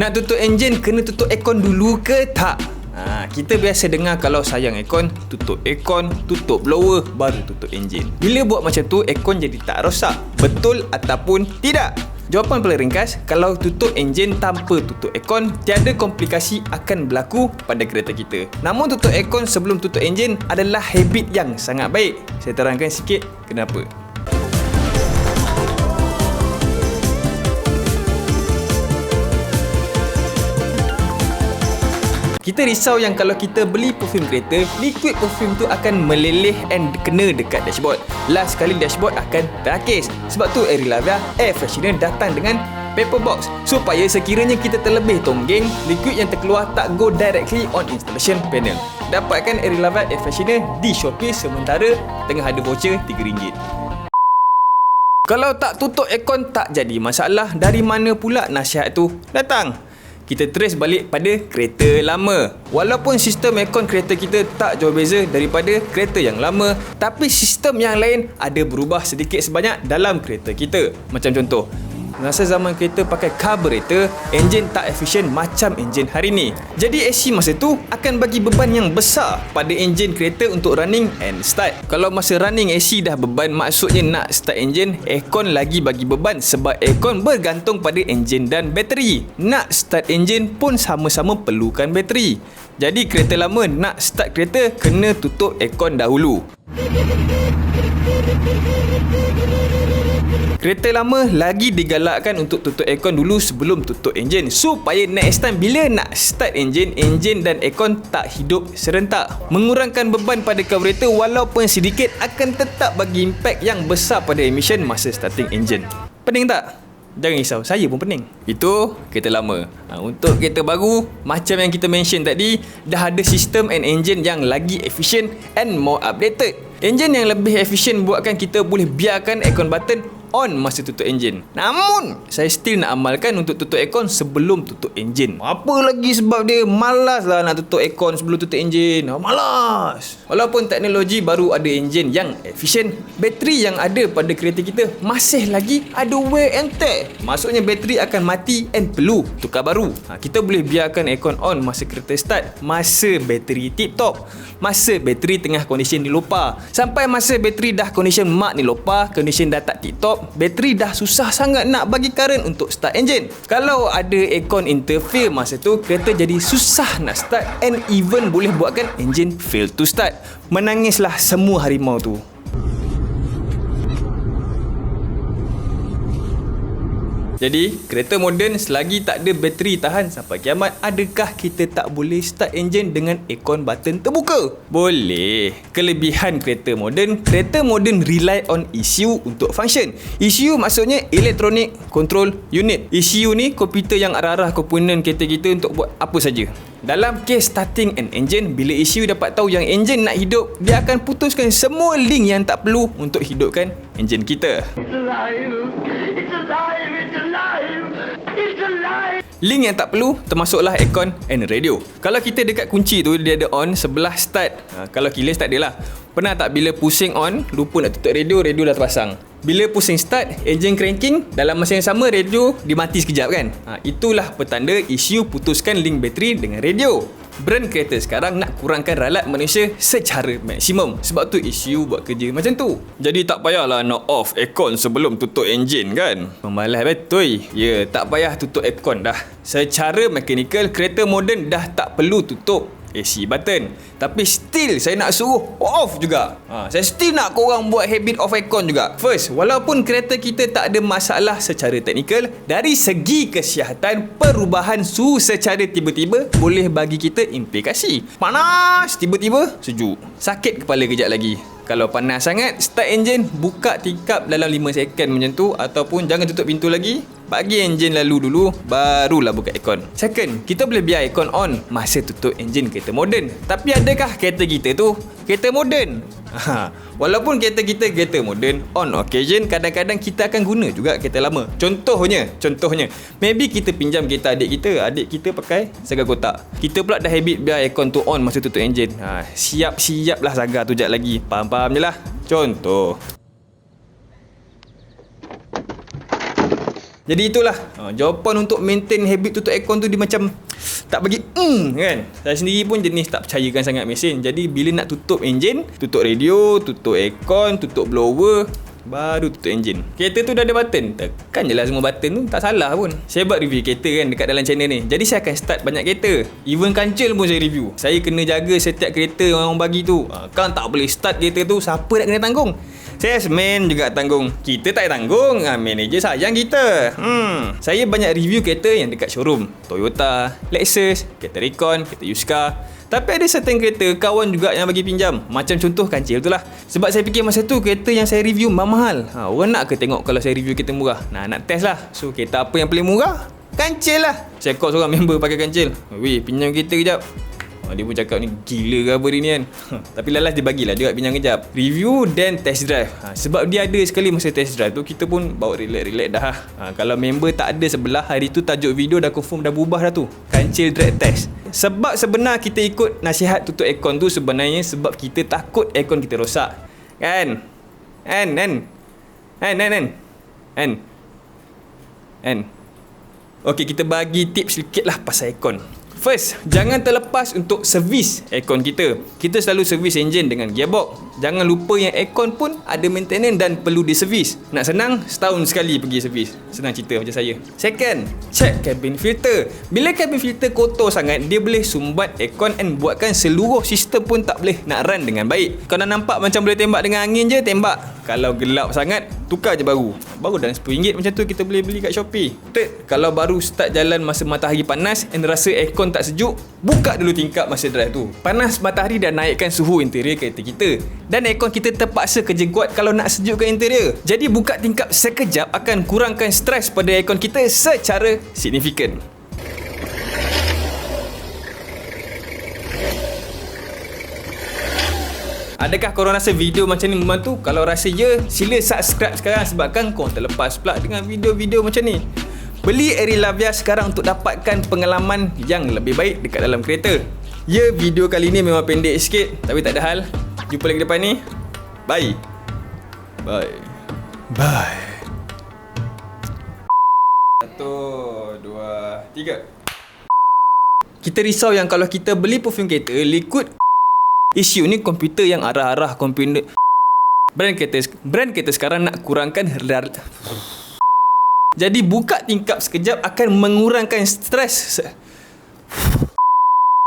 Nak tutup enjin kena tutup aircon dulu ke tak? Kita biasa dengar kalau sayang aircon, tutup blower, baru tutup enjin. Bila buat macam tu, aircon jadi tak rosak. Betul ataupun tidak? Jawapan paling ringkas, kalau tutup enjin tanpa tutup aircon, tiada komplikasi akan berlaku pada kereta kita. Namun tutup aircon sebelum tutup enjin adalah habit yang sangat baik. Saya terangkan sikit kenapa. Kita risau yang kalau kita beli perfume kereta, liquid perfume tu akan meleleh and kena dekat dashboard. Last sekali dashboard akan terakis. Sebab tu Aerilavia air freshener datang dengan paper box supaya sekiranya kita terlebih tonggeng, liquid yang terkeluar tak go directly on installation panel. Dapatkan Aerilavia air freshener di Shopee sementara tengah ada voucher RM3. Kalau tak tutup aircon tak jadi masalah, dari mana pula nasihat tu datang? Kita trace balik pada kereta lama. Walaupun sistem aircon kereta kita tak jauh beza daripada kereta yang lama, tapi sistem yang lain ada berubah sedikit sebanyak dalam kereta kita. Macam contoh, masa zaman kereta pakai carburetor, enjin tak efisien macam enjin hari ni. Jadi AC masa tu akan bagi beban yang besar pada enjin kereta untuk running and start. Kalau masa running AC dah beban, maksudnya nak start enjin, aircon lagi bagi beban sebab aircon bergantung pada enjin dan bateri. Nak start enjin pun sama-sama perlukan bateri. Jadi kereta lama nak start kereta kena tutup aircon dahulu. Kereta lama lagi digalakkan untuk tutup aircon dulu sebelum tutup enjin supaya next time bila nak start enjin dan aircon tak hidup serentak. Mengurangkan beban pada carburetor walaupun sedikit akan tetap bagi impak yang besar pada emission masa starting enjin. Pening tak? Jangan risau, saya pun pening. Itu kereta lama. Untuk kereta baru, macam yang kita mention tadi, dah ada sistem and engine yang lagi efisien and more updated. Enjin yang lebih efisien buatkan kita boleh biarkan aircon button on masa tutup enjin. Namun, saya still nak amalkan untuk tutup aircon sebelum tutup enjin. Apa lagi sebab dia malas lah nak tutup aircon sebelum tutup enjin. Malas. Walaupun teknologi baru ada enjin yang efisien, bateri yang ada pada kereta kita masih lagi ada wear and tear. Maksudnya bateri akan mati and perlu tukar baru. Kita boleh biarkan aircon on masa kereta start, masa bateri tip top, masa bateri tengah condition nilopa, sampai masa bateri dah condition mak nilopa, condition dah tak tip top, bateri dah susah sangat nak bagi current untuk start enjin. Kalau ada aircon interfere masa tu, kereta jadi susah nak start and even boleh buatkan enjin fail to start. Menangislah semua harimau tu. Jadi, kereta moden selagi tak ada bateri tahan sampai kiamat, adakah kita tak boleh start enjin dengan aircon button terbuka? Boleh. Kelebihan kereta moden rely on ECU untuk function. ECU maksudnya Electronic Control Unit. ECU ni komputer yang arah-arah komponen kereta kita untuk buat apa saja. Dalam kes starting an engine, bila ECU dapat tahu yang enjin nak hidup, dia akan putuskan semua link yang tak perlu untuk hidupkan enjin kita. Link yang tak perlu termasuklah aircon and radio. Kalau kita dekat kunci tu, dia ada on, sebelah start. Kalau keyless tak ada lah. Pernah tak bila pusing on, lupa nak tutup radio dah terpasang. Bila pusing start, engine cranking, dalam masa yang sama radio dimati sekejap kan. Itulah petanda ECU putuskan link bateri dengan radio. Brand kereta sekarang nak kurangkan ralat manusia secara maksimum. Sebab tu ECU buat kerja macam tu. Jadi tak payahlah nak off aircon sebelum tutup enjin kan. Memalas betul. Ya, tak payah tutup aircon dah. Secara mekanikal, kereta moden dah tak perlu tutup AC button. Tapi still saya nak suruh off juga. Saya still nak korang buat habit off aircon juga. First, walaupun kereta kita tak ada masalah secara teknikal, dari segi kesihatan, perubahan suhu secara tiba-tiba boleh bagi kita implikasi. Panas, tiba-tiba sejuk. Sakit kepala kejap lagi. Kalau panas sangat, start enjin, buka tingkap dalam 5 second macam tu. Ataupun jangan tutup pintu lagi, bagi enjin lalu dulu, barulah buka aircon. Second, kita boleh biar aircon on masa tutup enjin kereta moden. Tapi adakah kereta kita tu kereta moden? Walaupun kereta kita kereta moden, on occasion kadang-kadang kita akan guna juga kereta lama. Contohnya, maybe kita pinjam kereta adik kita pakai Saga kotak. Kita pula dah habit biar aircon tu on masa tutup enjin. Siap-siap lah Saga tu jap lagi. Faham je lah. Contoh. Jadi itulah jawapan untuk maintain habit tutup aircon tu, dia macam tak bagi kan. Saya sendiri pun jenis tak percayakan sangat mesin. Jadi bila nak tutup enjin, tutup radio, tutup aircon, tutup blower, baru tutup enjin. Kereta tu dah ada button, tekan je lah semua button tu, tak salah pun. Saya buat review kereta kan dekat dalam channel ni. Jadi saya akan start banyak kereta. Even kancil pun saya review. Saya kena jaga setiap kereta yang orang bagi tu. Kan tak boleh start kereta tu, siapa nak kena tanggung? Salesman juga tanggung. Kita tak tanggung, manager sayang kita. Saya banyak review kereta yang dekat showroom, Toyota, Lexus, kereta Recon, kereta Yuska. Tapi ada certain kereta kawan juga yang bagi pinjam. Macam contoh kancil tu lah. Sebab saya fikir masa tu kereta yang saya review mahal. Orang nak ke tengok kalau saya review kereta murah? Nak test lah. So kereta apa yang paling murah? Kancil lah. Saya call seorang member pakai kancil. Weh, pinjam kereta kejap. Dia pun cakap ni gila ke apa dia ni kan. Tapi lalas dia bagilah juga pinjam kejap. Review dan test drive. Sebab dia ada sekali masa test drive tu, kita pun bawa relax dah. Kalau member tak ada sebelah, hari tu tajuk video dah confirm dah berubah dah tu. Kancil drag test. Sebab sebenar kita ikut nasihat tutup aircon tu sebenarnya sebab kita takut aircon kita rosak. Kan? Okey, kita bagi tips sikit lah pasal aircon. First, jangan terlepas untuk servis aircon kita. Kita selalu servis enjin dengan gearbox. Jangan lupa yang aircon pun ada maintenance dan perlu diservis. Nak senang, setahun sekali pergi servis. Senang cerita macam saya. Second, check cabin filter. Bila cabin filter kotor sangat, dia boleh sumbat aircon and buatkan seluruh sistem pun tak boleh nak run dengan baik. Kau nak nampak macam boleh tembak dengan angin je, tembak. Kalau gelap sangat, tukar je baru. Baru dalam RM10 macam tu kita boleh beli kat Shopee. Third, kalau baru start jalan masa matahari panas and rasa aircon tak sejuk, buka dulu tingkap masa drive tu. Panas matahari dah naikkan suhu interior kereta kita. Dan aircon kita terpaksa kerja kuat kalau nak sejukkan interior. Jadi buka tingkap sekejap akan kurangkan stres pada aircon kita secara signifikan. Adakah korang rasa video macam ni membantu? Kalau rasa ya, sila subscribe sekarang sebabkan korang terlepas pula dengan video-video macam ni. Beli Aerial Lavia sekarang untuk dapatkan pengalaman yang lebih baik dekat dalam kereta. Ya, video kali ni memang pendek sikit, tapi tak ada hal. Jumpa lagi depan ni. Bye. Bye. Bye. 1, 2, 3. Kita risau yang kalau kita beli perfume kereta, liquid isu ni komputer yang arah-arah komputer. Brand kereta sekarang nak kurangkan jadi buka tingkap sekejap akan mengurangkan stres